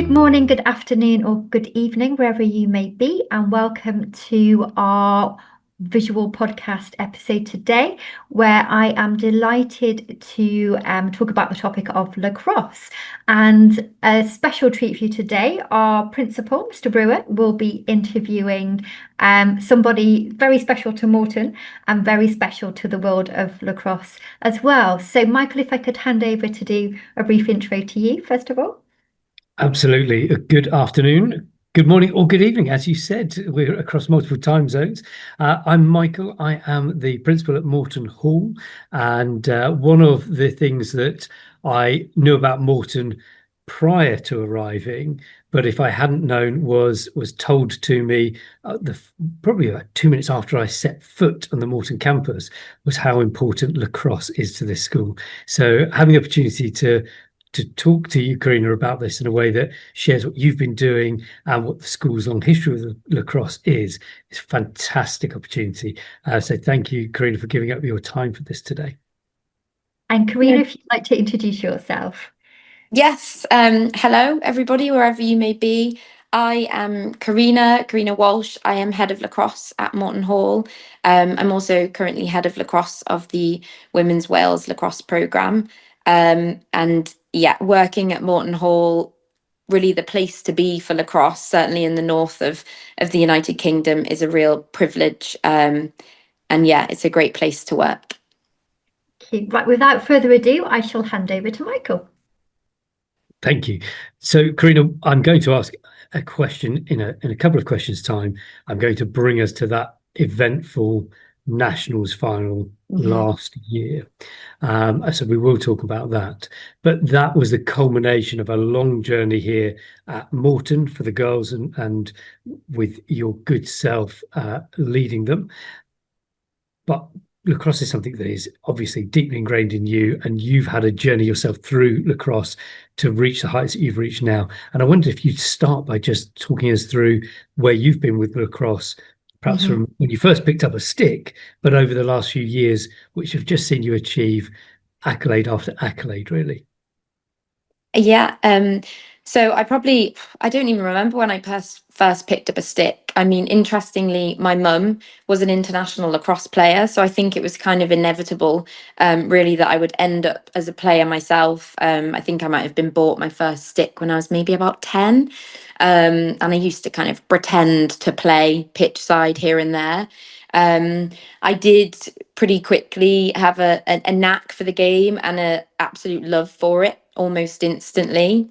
Good morning, good afternoon, or good evening, wherever you may be, and welcome to our visual podcast episode today, where I am delighted to talk about the topic of lacrosse. And a special treat for you today, our principal, Mr. Brewer, will be interviewing somebody very special to Moreton and very special to the world of lacrosse as well. So, Michael, if I could hand over to do a brief intro to you, first of all. Absolutely. Good afternoon, good morning, or good evening. As you said, we're across multiple time zones. I'm Michael. I am the principal at Moreton Hall. And one of the things that I knew about Moreton prior to arriving, but if I hadn't known, was told to me probably about 2 minutes after I set foot on the Moreton campus, was how important lacrosse is to this school. So having the opportunity to talk to you, Karina, about this in a way that shares what you've been doing and what the school's long history with lacrosse is a fantastic opportunity. So thank you, Karina, for giving up your time for this today. And Karina, if you'd like to introduce yourself. Yes. Hello, everybody, wherever you may be. I am Karina Walsh. I am head of lacrosse at Moreton Hall. I'm also currently head of lacrosse of the Women's Wales lacrosse programme. And yeah, working at Moreton Hall, really the place to be for lacrosse, certainly in the north of the United Kingdom, is a real privilege. And yeah, it's a great place to work. Okay, right, without further ado, I shall hand over to Michael. Thank you. So, Karina, I'm going to ask a question in a couple of questions' time. I'm going to bring us to that eventful Nationals final last year. So we will talk about that. But that was the culmination of a long journey here at Moreton for the girls and with your good self leading them. But lacrosse is something that is obviously deeply ingrained in you, and you've had a journey yourself through lacrosse to reach the heights that you've reached now. And I wonder if you'd start by just talking us through where you've been with lacrosse, perhaps from when you first picked up a stick, but over the last few years, which have just seen you achieve accolade after accolade, really. Yeah. So I don't even remember when I first picked up a stick. I mean, interestingly, my mum was an international lacrosse player, so I think it was kind of inevitable, really, that I would end up as a player myself. I think I might have been bought my first stick when I was maybe about 10. And I used to kind of pretend to play pitch side here and there. I did pretty quickly have a knack for the game and an absolute love for it almost instantly,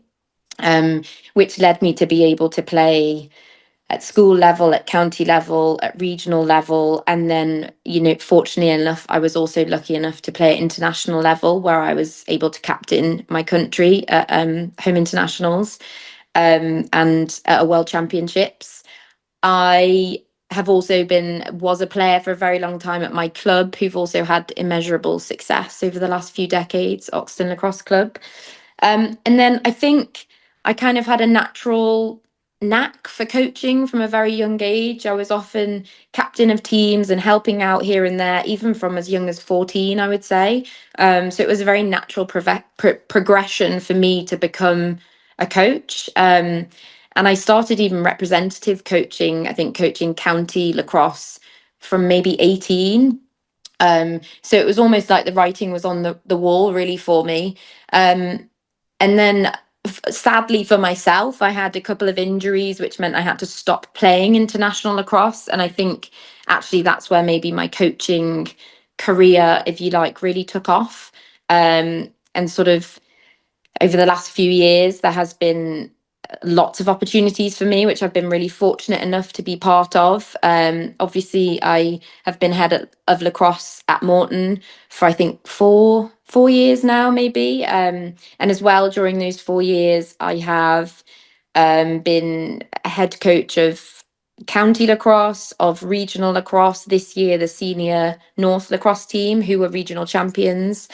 which led me to be able to play at school level, at county level, at regional level. And then, fortunately enough, I was also lucky enough to play at international level, where I was able to captain my country at home internationals and at World Championships. I have also was a player for a very long time at my club, who've also had immeasurable success over the last few decades, Oxton Lacrosse Club. And then I think I kind of had a natural knack for coaching from a very young age. I was often captain of teams and helping out here and there, even from as young as 14, I would say. So it was a very natural progression for me to become a coach. And I started even representative coaching, I think coaching county lacrosse from maybe 18. So it was almost like the writing was on the wall really for me. And then sadly for myself, I had a couple of injuries, which meant I had to stop playing international lacrosse. And I think actually that's where maybe my coaching career, if you like, really took off. And sort of over the last few years, there has been lots of opportunities for me, which I've been really fortunate enough to be part of. Obviously, I have been head of lacrosse at Moreton for I think four years now, maybe. And as well, during those 4 years, I have been a head coach of county lacrosse, of regional lacrosse. This year, the senior North lacrosse team, who were regional champions.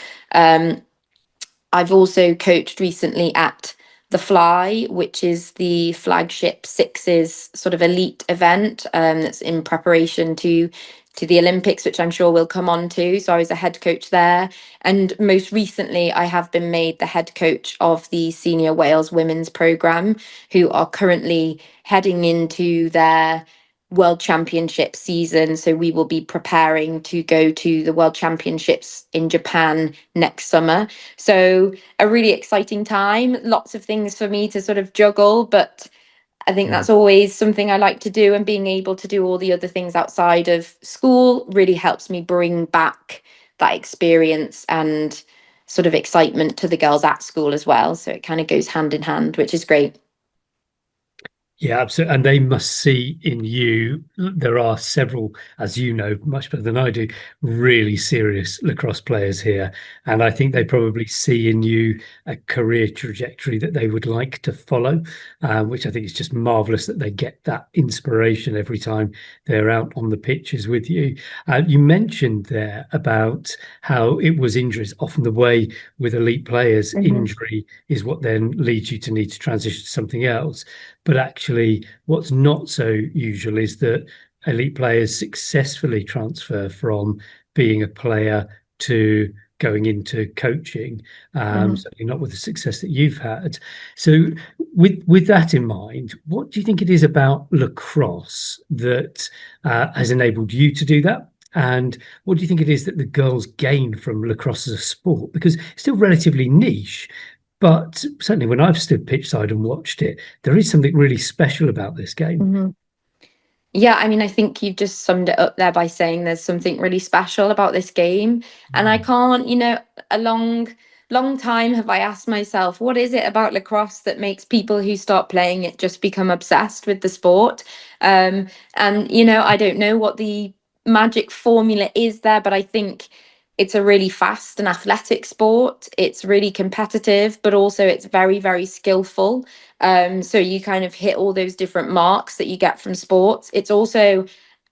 I've also coached recently at the Fly, which is the flagship Sixes sort of elite event that's in preparation to to the Olympics, which I'm sure we'll come on to. So I was a head coach there. And most recently, I have been made the head coach of the Senior Wales Women's Programme, who are currently heading into their World Championship season. So we will be preparing to go to the World Championships in Japan next summer. So a really exciting time, lots of things for me to sort of juggle, but I think that's always something I like to do, and being able to do all the other things outside of school really helps me bring back that experience and sort of excitement to the girls at school as well. So it kind of goes hand in hand, which is great. Yeah, absolutely. And they must see in you, there are several, as you know, much better than I do, really serious lacrosse players here. And I think they probably see in you a career trajectory that they would like to follow, which I think is just marvelous that they get that inspiration every time they're out on the pitches with you. You mentioned there about how it was injuries. Often the way with elite players, injury is what then leads you to need to transition to something else. But actually, what's not so usual is that elite players successfully transfer from being a player to going into coaching. Certainly not with the success that you've had. So, with that in mind, what do you think it is about lacrosse that has enabled you to do that? And what do you think it is that the girls gain from lacrosse as a sport? Because it's still relatively niche. But certainly when I've stood pitchside and watched it, there is something really special about this game. Yeah, I mean, I think you've just summed it up there by saying there's something really special about this game. And I can't, a long time have I asked myself, what is it about lacrosse that makes people who start playing it just become obsessed with the sport? And, I don't know what the magic formula is there, but I think it's a really fast and athletic sport. It's really competitive, but also it's very, very skillful. So you kind of hit all those different marks that you get from sports. It's also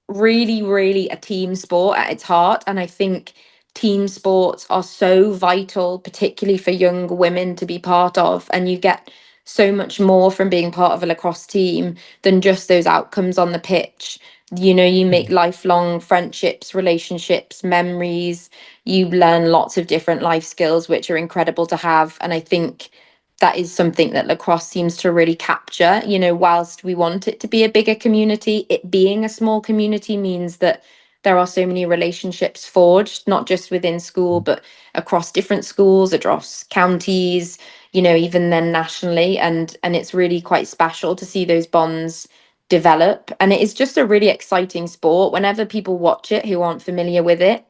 really, really a team sport at its heart. And I think team sports are so vital, particularly for young women to be part of. And you get so much more from being part of a lacrosse team than just those outcomes on the pitch. You make lifelong friendships, relationships, memories. You learn lots of different life skills, which are incredible to have. And I think that is something that lacrosse seems to really capture. Whilst we want it to be a bigger community, it being a small community means that there are so many relationships forged, not just within school, but across different schools, across counties, even then nationally. And it's really quite special to see those bonds develop. And it is just a really exciting sport. Whenever people watch it who aren't familiar with it,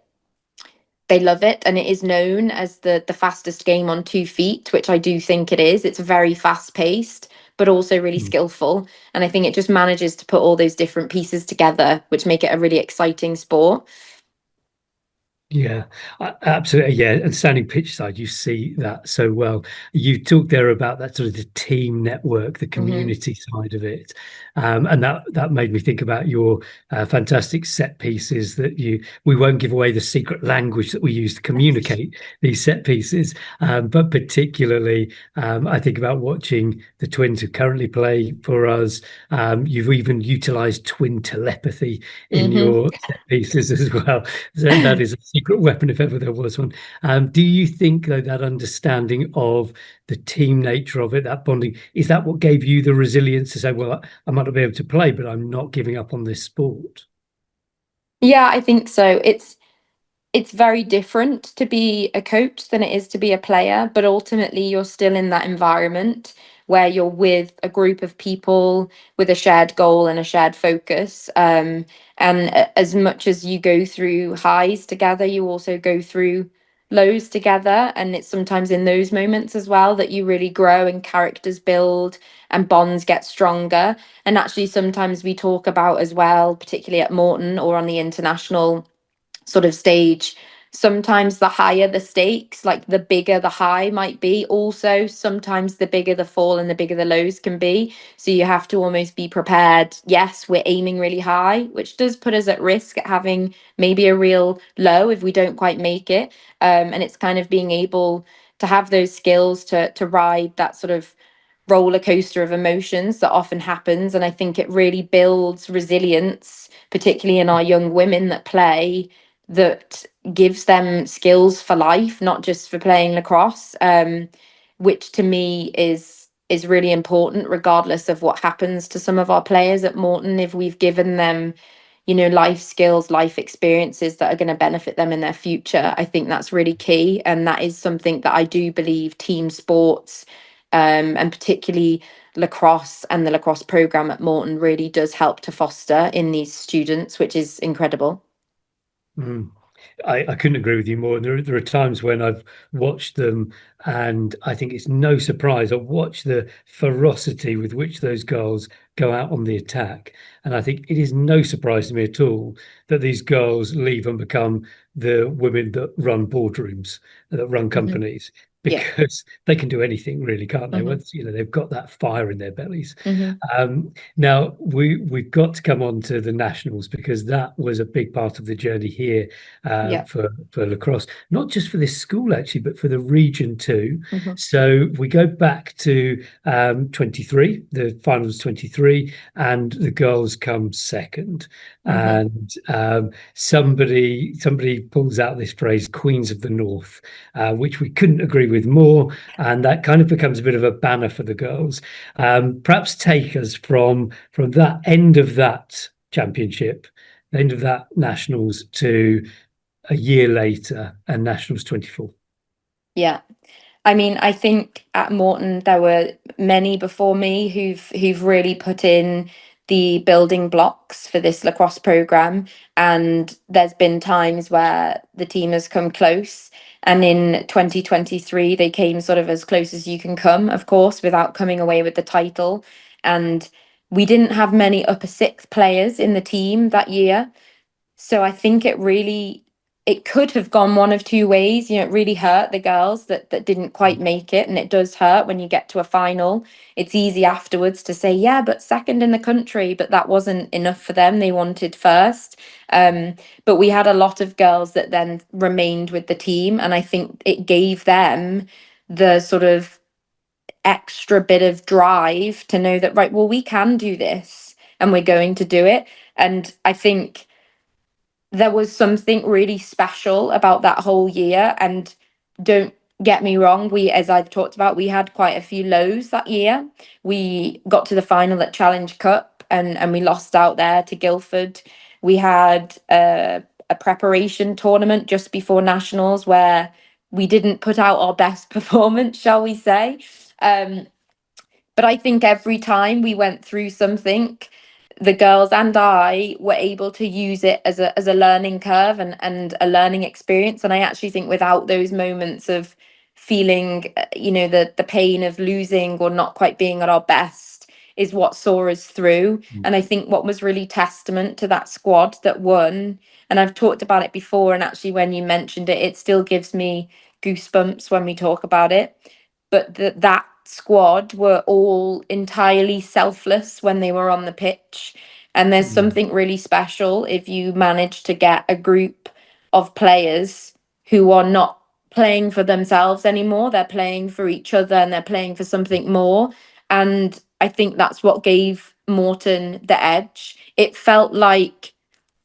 they love it, and it is known as the fastest game on 2 feet, which I do think it is. It's very fast paced, but also really skillful. And I think it just manages to put all those different pieces together, which make it a really exciting sport. Yeah, absolutely. Yeah, and standing pitch side, you see that so well. You talked there about that sort of the team network, the community side of it, and that made me think about your fantastic set pieces that we won't give away the secret language that we use to communicate these set pieces, but particularly I think about watching the twins who currently play for us. You've even utilised twin telepathy in your set pieces as well. So that is a secret weapon if ever there was one. Do you think though that understanding of the team nature of it, that bonding, is that what gave you the resilience to say, well, I might not be able to play, but I'm not giving up on this sport? Yeah, I think so. It's very different to be a coach than it is to be a player, but ultimately you're still in that environment where you're with a group of people with a shared goal and a shared focus. And as much as you go through highs together, you also go through lows together. And it's sometimes in those moments as well that you really grow and characters build and bonds get stronger. And actually, sometimes we talk about as well, particularly at Moreton or on the international sort of stage, sometimes the higher the stakes, like the bigger the high might be, also sometimes the bigger the fall and the bigger the lows can be. So you have to almost be prepared. Yes, we're aiming really high, which does put us at risk at having maybe a real low if we don't quite make it. And it's kind of being able to have those skills to ride that sort of roller coaster of emotions that often happens. And I think it really builds resilience, particularly in our young women that play, that gives them skills for life, not just for playing lacrosse, which to me is really important, regardless of what happens to some of our players at Moreton. If we've given them, life skills, life experiences that are going to benefit them in their future, I think that's really key. And that is something that I do believe team sports, and particularly lacrosse and the lacrosse program at Moreton, really does help to foster in these students, which is incredible. Mm. I couldn't agree with you more. There are times when I've watched them, and I think it's no surprise. I watch the ferocity with which those girls go out on the attack, and I think it is no surprise to me at all that these girls leave and become the women that run boardrooms, that run companies, Yeah. because they can do anything really, can't they? Mhm. Once they've got that fire in their bellies. Mhm. Now we've got to come on to the nationals, because that was a big part of the journey here Yeah. for lacrosse, not just for this school actually, but for the region too. Mhm. So we go back to 23, the finals 23, and the girls come second. Mhm. And somebody pulls out this phrase "Queens of the North," which we couldn't agree with more, and that kind of becomes a bit of a banner for the girls. Perhaps take us from that end of that championship, the end of that nationals, to a year later and nationals 24. Yeah. I mean, I think at Moreton there were many before me who've really put in the building blocks for this lacrosse program, and there's been times where the team has come close. And in 2023, they came sort of as close as you can come, of course, without coming away with the title. And we didn't have many upper six players in the team that year. So I think it could have gone one of two ways. It really hurt the girls that didn't quite make it, and it does hurt when you get to a final. It's easy afterwards to say, yeah, but second in the country, but that wasn't enough for them. They wanted first. But we had a lot of girls that then remained with the team, and I think it gave them the sort of extra bit of drive to know that, right, well, we can do this and we're going to do it. And I think there was something really special about that whole year. And don't get me wrong, as I've talked about, we had quite a few lows that year. We got to the final at Challenge Cup, and we lost out there to Guildford. We had a preparation tournament just before nationals where we didn't put out our best performance, shall we say. But I think every time we went through something, the girls and I were able to use it as a learning curve and a learning experience. And I actually think without those moments of feeling, the pain of losing or not quite being at our best is what saw us through. And I think what was really testament to that squad that won, and I've talked about it before, and actually when you mentioned it, it still gives me goosebumps when we talk about it. But that squad were all entirely selfless when they were on the pitch. And there's something really special if you manage to get a group of players who are not playing for themselves anymore. They're playing for each other and they're playing for something more. And I think that's what gave Moreton the edge. It felt like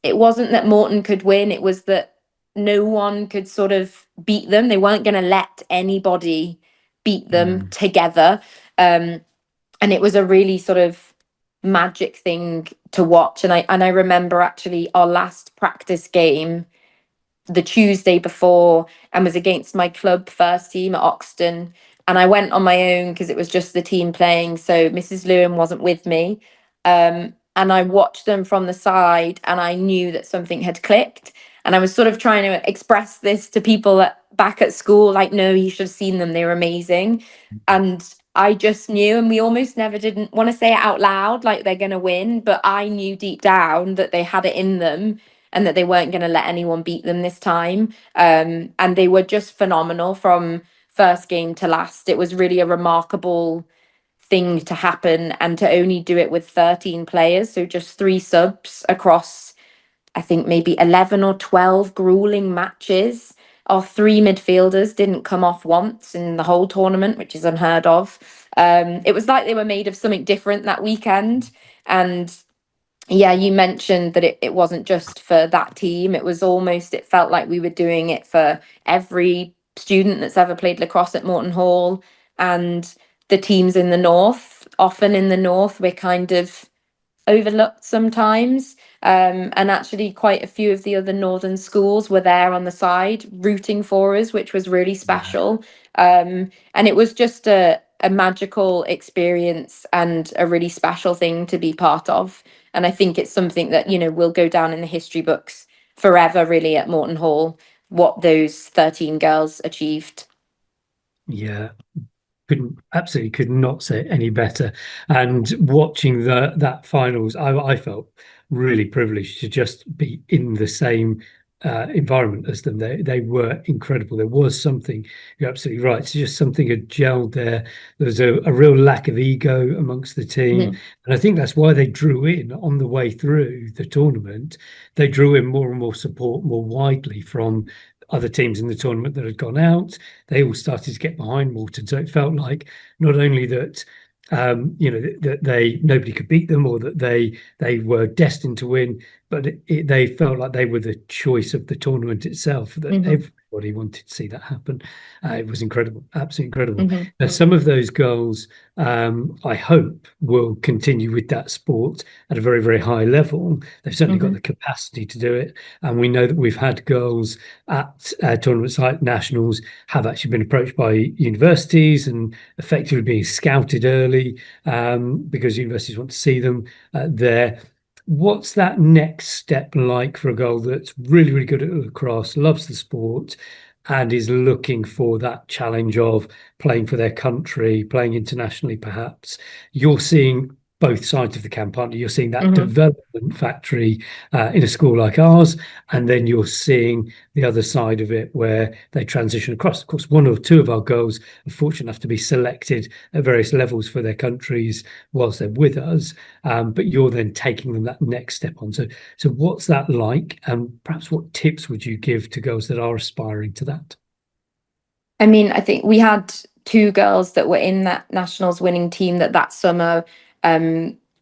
it wasn't that Moreton could win, it was that no one could sort of beat them. They weren't going to let anybody beat them together. And it was a really sort of magic thing to watch. And I remember actually our last practice game the Tuesday before, and was against my club first team at Oxton. And I went on my own because it was just the team playing. So Mrs. Lewin wasn't with me. And I watched them from the side and I knew that something had clicked. And I was sort of trying to express this to people back at school, like, no, you should have seen them. They were amazing. And I just knew, and we almost never didn't want to say it out loud, like they're going to win. But I knew deep down that they had it in them and that they weren't going to let anyone beat them this time. And they were just phenomenal from first game to last. It was really a remarkable thing to happen, and to only do it with 13 players, so just 3 subs across, I think maybe 11 or 12 grueling matches. Our three midfielders didn't come off once in the whole tournament, which is unheard of. It was like they were made of something different that weekend. And yeah, you mentioned that it wasn't just for that team. It was almost, it felt like we were doing it for every student that's ever played lacrosse at Moreton Hall. And the teams in the north, often in the north, we're kind of overlooked sometimes. And actually, quite a few of the other northern schools were there on the side rooting for us, which was really special. And it was just a magical experience and a really special thing to be part of. And I think it's something that, you know, will go down in the history books forever, really, at Moreton Hall, what those 13 girls achieved. Yeah, absolutely could not say it any better. And watching that finals, I felt really privileged to just be in the same environment as them. They were incredible. There was something, you're absolutely right. It's just something had gelled there. There was a real lack of ego amongst the team. Mhm. And I think that's why they drew in on the way through the tournament. They drew in more and more support more widely from other teams in the tournament that had gone out. They all started to get behind Moreton. So it felt like not only that that they nobody could beat them, or that they were destined to win, but they felt like they were the choice of the tournament itself. That Mhm. everybody wanted to see that happen. It was incredible, absolutely incredible. Mhm. Now, some of those girls, I hope, will continue with that sport at a very, very high level. They've certainly got Mhm. the capacity to do it, and we know that we've had girls at tournaments like nationals have actually been approached by universities and effectively being scouted early because universities want to see them there. What's that next step like for a girl that's really, really good at lacrosse, loves the sport, and is looking for that challenge of playing for their country, playing internationally, perhaps? You're seeing both sides of the camp, aren't you? You're seeing that Mhm. development factory in a school like ours, and then you're seeing the other side of it where they transition across. Of course, one or two of our girls are fortunate enough to be selected at various levels for their countries whilst they're with us, but you're then taking them that next step on. So what's that like, and perhaps what tips would you give to girls that are aspiring to that? I mean, I think we had two girls that were in that nationals winning team that summer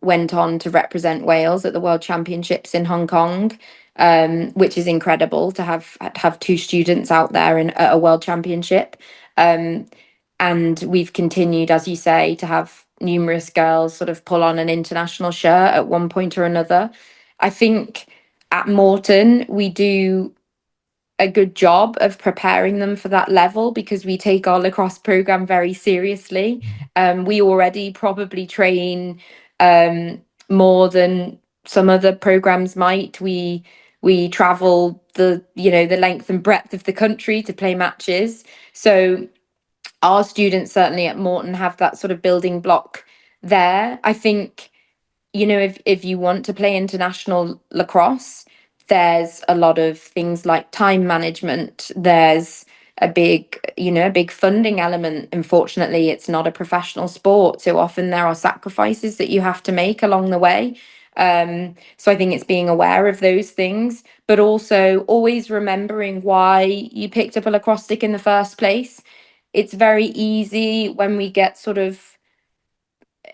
went on to represent Wales at the World Championships in Hong Kong, which is incredible to have two students out there in at a World Championship. Um, and we've continued, as you say, to have numerous girls sort of pull on an international shirt at one point or another. I think at Moreton we do a good job of preparing them for that level because we take our lacrosse program very seriously. We already probably train more than some other programs might. We travel the length and breadth of the country to play matches. So our students certainly at Moreton have that sort of building block there. I think, you know, if you want to play international lacrosse, there's a lot of things like time management. There's a big funding element. Unfortunately, it's not a professional sport, so often there are sacrifices that you have to make along the way. So I think it's being aware of those things, but also always remembering why you picked up a lacrosse stick in the first place. It's very easy when we get sort of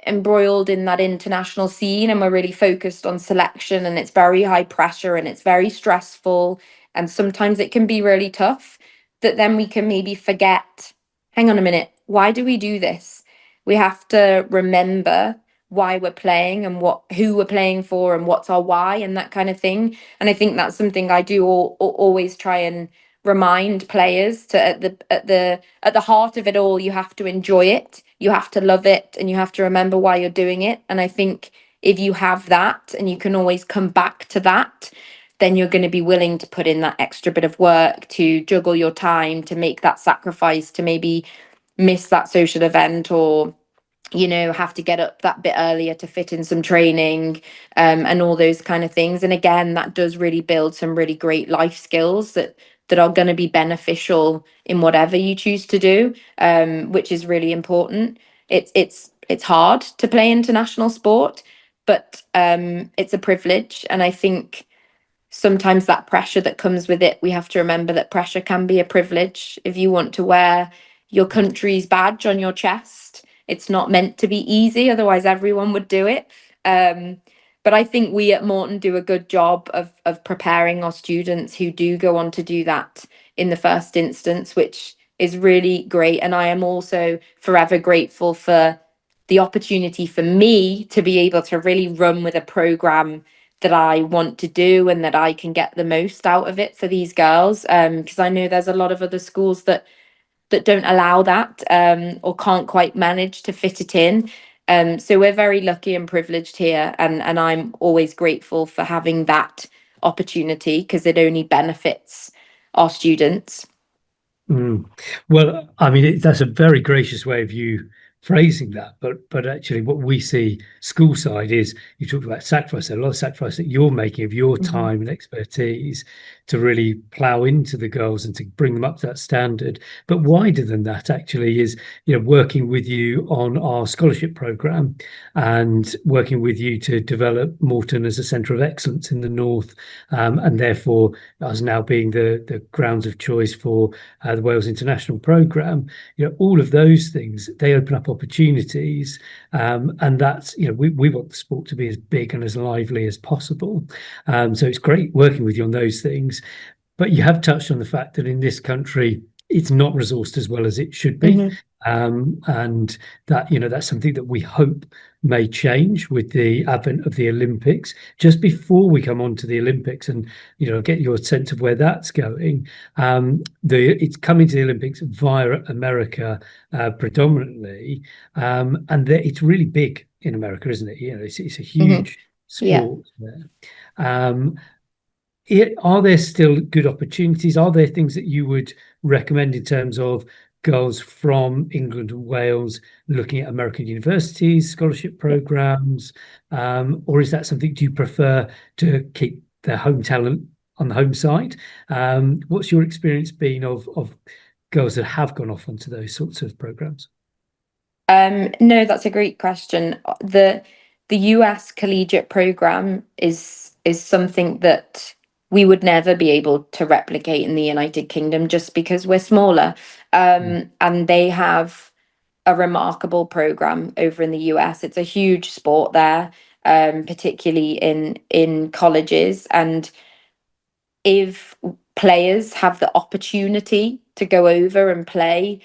embroiled in that international scene and we're really focused on selection, and it's very high pressure and it's very stressful, and sometimes it can be really tough, that then we can maybe forget, hang on a minute, why do we do this? We have to remember why we're playing and who we're playing for and what's our why and that kind of thing. And I think that's something I do always try and remind players to, at the heart of it all, you have to enjoy it, you have to love it, and you have to remember why you're doing it. And I think if you have that and you can always come back to that, then you're going to be willing to put in that extra bit of work, to juggle your time, to make that sacrifice, to maybe miss that social event, or have to get up that bit earlier to fit in some training, and all those kind of things. And again, that does really build some really great life skills that are going to be beneficial in whatever you choose to do, which is really important. It's hard to play international sport, but it's a privilege, and I think sometimes that pressure that comes with it, we have to remember that pressure can be a privilege. If you want to wear your country's badge on your chest, it's not meant to be easy, otherwise everyone would do it. But I think we at Moreton do a good job of preparing our students who do go on to do that in the first instance, which is really great. And I am also forever grateful for the opportunity for me to be able to really run with a program that I want to do and that I can get the most out of it for these girls. Because I know there's a lot of other schools that don't allow that, or can't quite manage to fit it in. So we're very lucky and privileged here, and I'm always grateful for having that opportunity because it only benefits our students. Well, I mean, that's a very gracious way of you phrasing that, but actually what we see school side is, you talk about sacrifice, a lot of sacrifice that you're making of your time and expertise to really plough into the girls and to bring them up to that standard. But wider than that actually is, working with you on our scholarship program and working with you to develop Moreton as a centre of excellence in the north, and therefore us now being the grounds of choice for the Wales International Programme. All of those things, they open up opportunities, and that's, we want the sport to be as big and as lively as possible. So it's great working with you on those things. But you have touched on the fact that in this country, it's not resourced as well as it should be. And that, that's something that we hope may change with the advent of the Olympics. Just before we come on to the Olympics and, get your sense of where that's going, it's coming to the Olympics via America predominantly, and it's really big in America, isn't it? It's a huge sport there. Are there still good opportunities? Are there things that you would recommend in terms of girls from England and Wales looking at American universities, scholarship programs, or is that something, do you prefer to keep their home talent on the home side? What's your experience been of girls that have gone off onto those sorts of programs? No, that's a great question. The US collegiate program is something that we would never be able to replicate in the United Kingdom just because we're smaller. And they have a remarkable program over in the US. It's a huge sport there, particularly in colleges. And if players have the opportunity to go over and play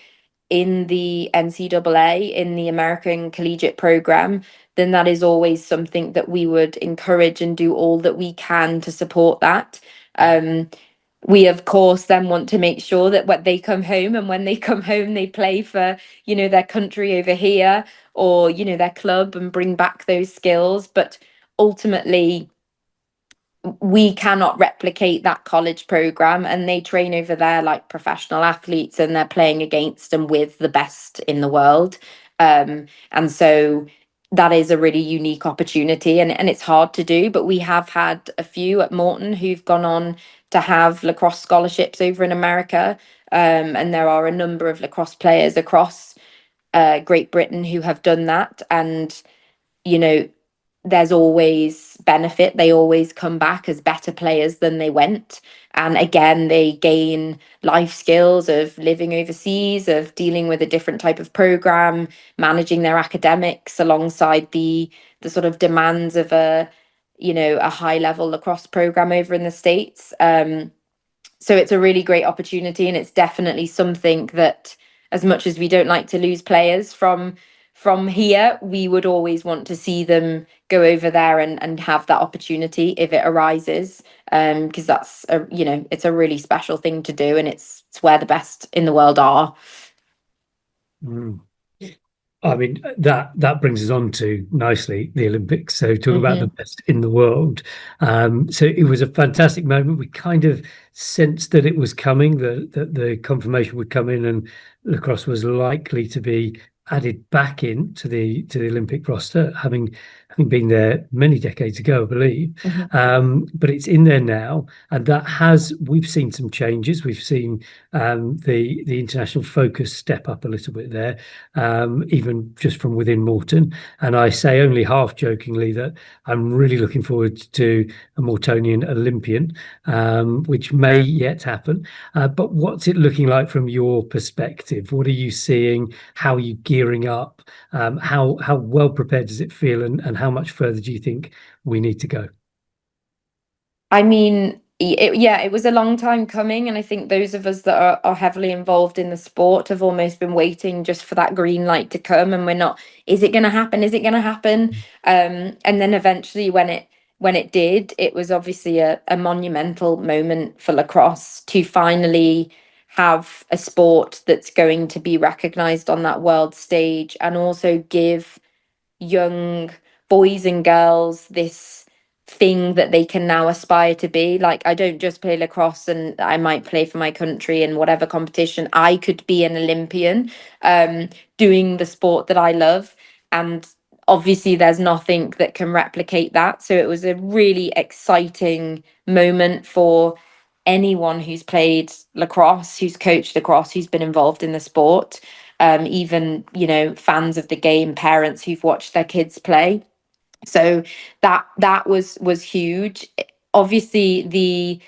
in the NCAA, in the American collegiate program, then that is always something that we would encourage and do all that we can to support that. We of course then want to make sure that when they come home they play for, their country over here, or, their club, and bring back those skills. But ultimately, we cannot replicate that college program, and they train over there like professional athletes, and they're playing against and with the best in the world. And so that is a really unique opportunity, and it's hard to do, but we have had a few at Moreton who've gone on to have lacrosse scholarships over in America. And there are a number of lacrosse players across Great Britain who have done that. And, there's always benefit. They always come back as better players than they went. And again, they gain life skills of living overseas, of dealing with a different type of program, managing their academics alongside the sort of demands of a high level lacrosse program over in the States. So it's a really great opportunity, and it's definitely something that, as much as we don't like to lose players from here, we would always want to see them go over there and have that opportunity if it arises, because that's it's a really special thing to do, and it's where the best in the world are. I mean, that brings us on to nicely the Olympics. So talk about the best in the world. So it was a fantastic moment. We kind of sensed that it was coming, that the confirmation would come in, and lacrosse was likely to be added back into the Olympic roster, having been there many decades ago, I believe. But it's in there now, and we've seen some changes. We've seen the international focus step up a little bit there, even just from within Moreton. And I say only half jokingly that I'm really looking forward to a Moretonian Olympian, which may yet happen. But what's it looking like from your perspective? What are you seeing? How are you gearing up? How well prepared does it feel, and how much further do you think we need to go? I mean, it was a long time coming, and I think those of us that are heavily involved in the sport have almost been waiting just for that green light to come, and we're not, is it going to happen? Is it going to happen? And then eventually, when it did, it was obviously a monumental moment for lacrosse to finally have a sport that's going to be recognized on that world stage, and also give young boys and girls this thing that they can now aspire to be. Like, I don't just play lacrosse and I might play for my country in whatever competition. I could be an Olympian, doing the sport that I love. And obviously there's nothing that can replicate that. So it was a really exciting moment for anyone who's played lacrosse, who's coached lacrosse, who's been involved in the sport. Even, fans of the game, parents who've watched their kids play. So that was huge. Obviously,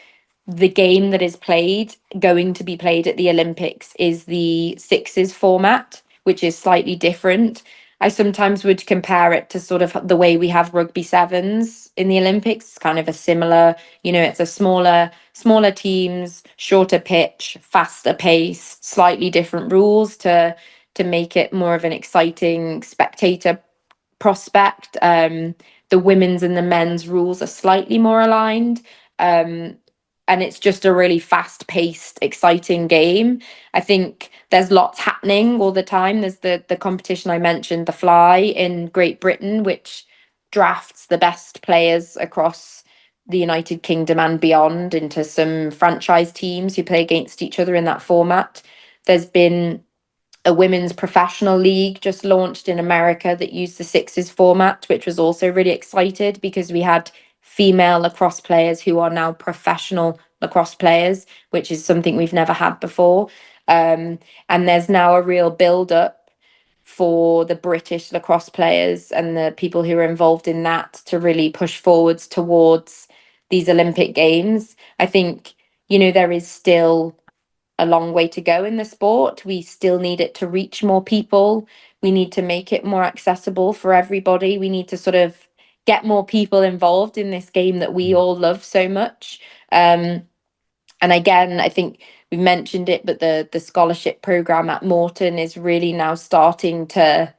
the game that is going to be played at the Olympics is the sixes format, which is slightly different. I sometimes would compare it to sort of the way we have rugby sevens in the Olympics. It's kind of a similar, it's a smaller teams, shorter pitch, faster pace, slightly different rules to make it more of an exciting spectator prospect. The women's and the men's rules are slightly more aligned. And it's just a really fast-paced, exciting game. I think there's lots happening all the time. There's the competition I mentioned, the Fly in Great Britain, which drafts the best players across the United Kingdom and beyond into some franchise teams who play against each other in that format. There's been a women's professional league just launched in America that used the sixes format, which was also really excited because we had female lacrosse players who are now professional lacrosse players, which is something we've never had before. And there's now a real build up for the British lacrosse players and the people who are involved in that to really push forwards towards these Olympic Games. I think, there is still a long way to go in the sport. We still need it to reach more people. We need to make it more accessible for everybody. We need to sort of get more people involved in this game that we all love so much. And again, I think we mentioned it, but the scholarship program at Moreton is really now starting to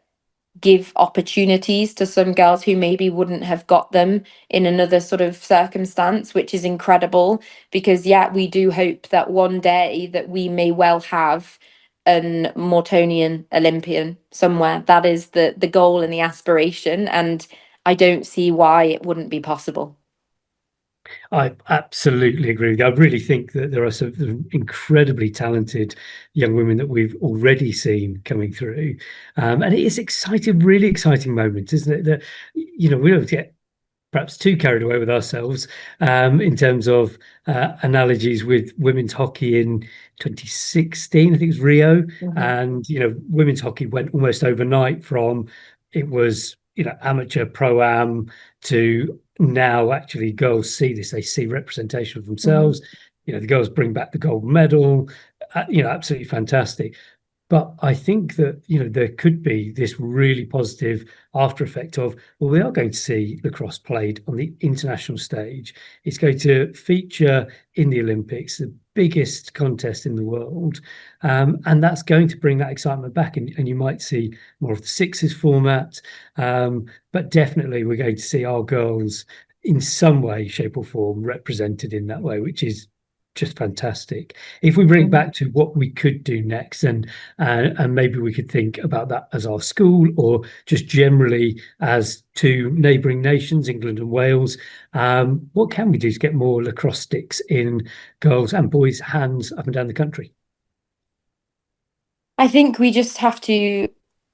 give opportunities to some girls who maybe wouldn't have got them in another sort of circumstance, which is incredible because we do hope that one day that we may well have an Mortonian Olympian somewhere. That is the goal and the aspiration, and I don't see why it wouldn't be possible. I absolutely agree with you. I really think that there are some incredibly talented young women that we've already seen coming through. And it is exciting, really exciting moment, isn't it? That, we don't get perhaps too carried away with ourselves in terms of analogies with women's hockey in 2016. I think it was Rio. And, women's hockey went almost overnight from it was, amateur pro-am to now actually girls see this. They see representation of themselves. The girls bring back the gold medal. Absolutely fantastic. But I think that, there could be this really positive after effect of, well, we are going to see lacrosse played on the international stage. It's going to feature in the Olympics, the biggest contest in the world. And that's going to bring that excitement back. And you might see more of the sixes format. But definitely we're going to see our girls in some way, shape or form represented in that way, which is just fantastic. If we bring it back to what we could do next, and maybe we could think about that as our school or just generally as two neighbouring nations, England and Wales, what can we do to get more lacrosse sticks in girls' and boys' hands up and down the country? I think we just have to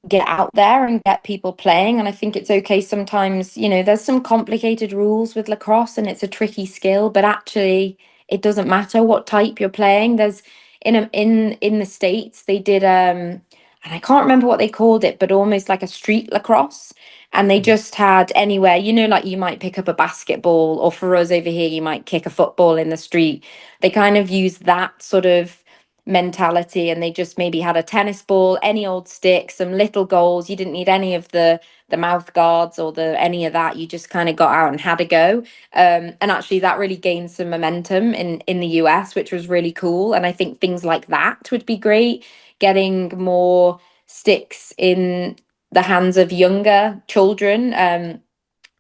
get out there and get people playing. And I think it's okay sometimes, you know, there's some complicated rules with lacrosse and it's a tricky skill, but actually it doesn't matter what type you're playing. There's in the States they did and I can't remember what they called it, but almost like a street lacrosse. And they just had anywhere, you know, like you might pick up a basketball, or for us over here, you might kick a football in the street. They kind of use that sort of mentality, and they just maybe had a tennis ball, any old stick, some little goals. You didn't need any of the mouth guards or the any of that. You just kind of got out and had a go. And actually that really gained some momentum in the US, which was really cool. And I think things like that would be great, getting more sticks in the hands of younger children.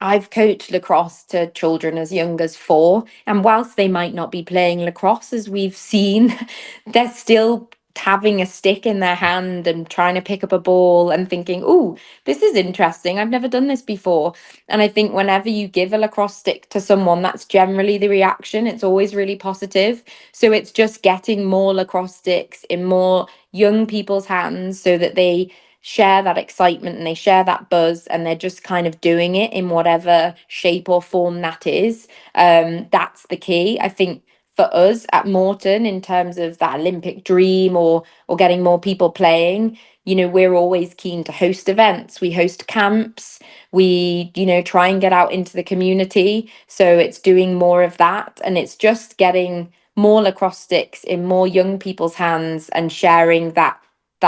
I've coached lacrosse to children as young as 4, and whilst they might not be playing lacrosse as we've seen, they're still having a stick in their hand and trying to pick up a ball and thinking, "Oh, this is interesting. I've never done this before." And I think whenever you give a lacrosse stick to someone, that's generally the reaction. It's always really positive. So it's just getting more lacrosse sticks in more young people's hands so that they share that excitement and they share that buzz, and they're just kind of doing it in whatever shape or form that is. That's the key, I think, for us at Moreton, in terms of that Olympic dream, or getting more people playing. You know, we're always keen to host events. We host camps. We, you know, try and get out into the community. So it's doing more of that, and it's just getting more lacrosse sticks in more young people's hands and sharing that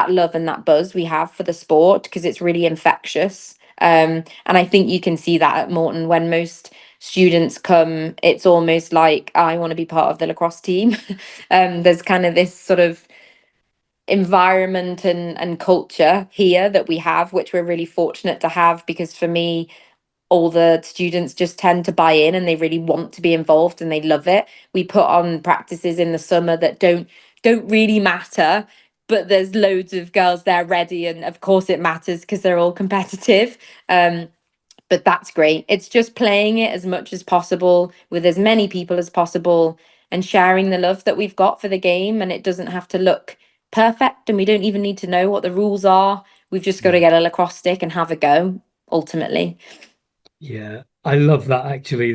love and that buzz we have for the sport, because it's really infectious. And I think you can see that at Moreton when most students come, it's almost like, I want to be part of the lacrosse team. There's kind of this sort of environment and culture here that we have, which we're really fortunate to have, because for me, all the students just tend to buy in and they really want to be involved and they love it. We put on practices in the summer that don't really matter, but there's loads of girls there ready, and of course it matters because they're all competitive. But that's great. It's just playing it as much as possible with as many people as possible and sharing the love that we've got for the game. And it doesn't have to look perfect, and we don't even need to know what the rules are. We've just got to get a lacrosse stick and have a go, ultimately. Yeah, I love that actually.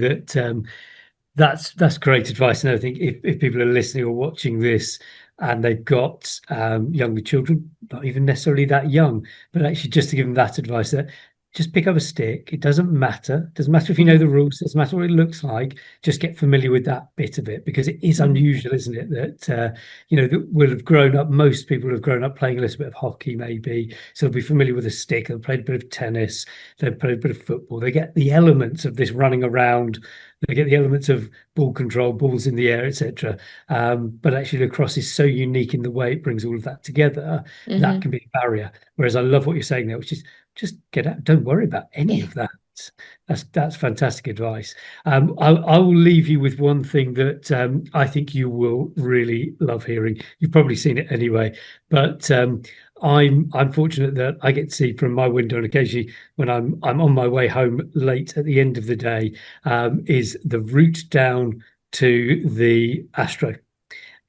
That's great advice. And I think if people are listening or watching this and they've got younger children, not even necessarily that young, but actually just to give them that advice, that just pick up a stick. It doesn't matter. It doesn't matter if you know the rules. It doesn't matter what it looks like. Just get familiar with that bit of it, because it is unusual, isn't it? That that will have grown up. Most people have grown up playing a little bit of hockey, maybe, so they'll be familiar with a stick. They'll play a bit of tennis. They'll play a bit of football. They get the elements of this running around. They get the elements of ball control, balls in the air, etc. But actually, lacrosse is so unique in the way it brings all of that together. That can be a barrier. Whereas I love what you're saying there, which is just get out. Don't worry about any Yeah. of that. That's fantastic advice. I will leave you with one thing that I think you will really love hearing. You've probably seen it anyway, but I'm fortunate that I get to see from my window, and occasionally when I'm on my way home late at the end of the day, is the route down to the Astro.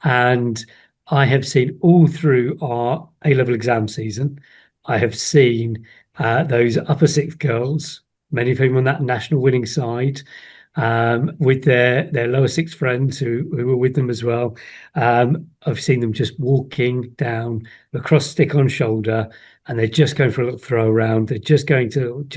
And I have seen all through our A-level exam season, I have seen those upper sixth girls, many of whom on that national winning side, with their lower sixth friends who were with them as well. I've seen them just walking down, lacrosse stick on shoulder, and they're just going for a little throw around. They're just going to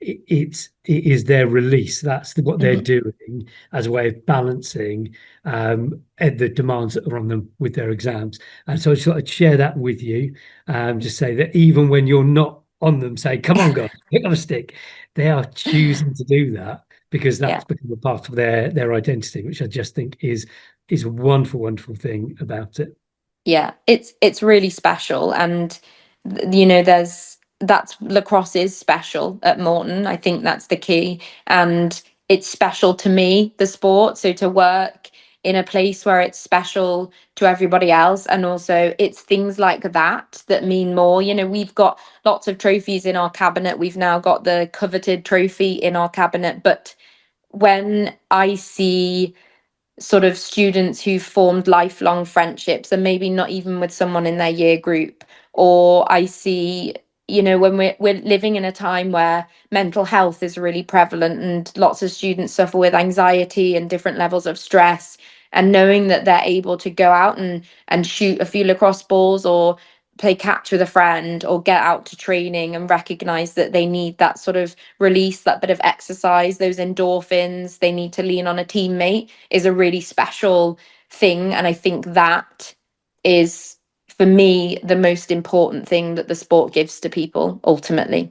it is their release. That's what they're doing as a way of balancing the demands that are on them with their exams. And so I just thought I'd share that with you. Just say that even when you're not on them, say, "Come on, guys, pick up a stick." They are choosing to do that because Yeah. that's become a part of their identity, which I just think is a wonderful, wonderful thing about it. Yeah, it's really special. And you know, that's lacrosse is special at Moreton. I think that's the key. And it's special to me, the sport. So to work in a place where it's special to everybody else, and also it's things like that that mean more. You know, we've got lots of trophies in our cabinet. We've now got the coveted trophy in our cabinet. But when I see sort of students who formed lifelong friendships, and maybe not even with someone in their year group, or I see, you know, when we're living in a time where mental health is really prevalent and lots of students suffer with anxiety and different levels of stress, and knowing that they're able to go out and shoot a few lacrosse balls or play catch with a friend or get out to training and recognize that they need that sort of release, that bit of exercise, those endorphins, they need to lean on a teammate, is a really special thing. And I think that is, for me, the most important thing that the sport gives to people ultimately.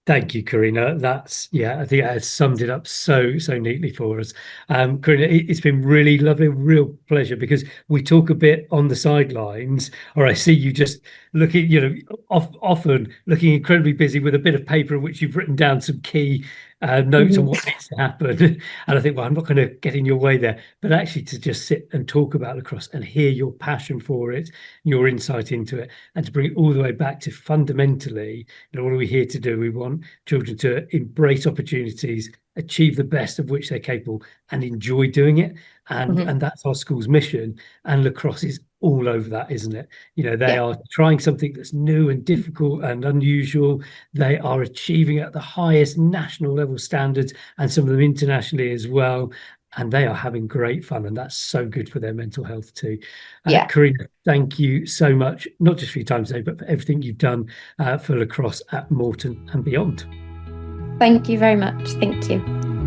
Thank you, Karina. That's, yeah, I think that has summed it up so neatly for us. Karina, it's been really lovely, real pleasure, because we talk a bit on the sidelines, or I see you just looking, you know, often looking incredibly busy with a bit of paper in which you've written down some key notes on what needs to happen. And I think, well, I'm not going to get in your way there, but actually to just sit and talk about lacrosse and hear your passion for it, your insight into it, and to bring it all the way back to fundamentally, you know, what are we here to do? We want children to embrace opportunities, achieve the best of which they're capable, and enjoy doing it. And that's our school's mission. And lacrosse is all over that, isn't it? You know, they are trying something that's new and difficult and unusual. They are achieving at the highest national level standards, and some of them internationally as well. And they are having great fun, and that's so good for their mental health too. Karina, thank you so much, not just for your time today, but for everything you've done for lacrosse at Moreton and beyond. Thank you very much. Thank you.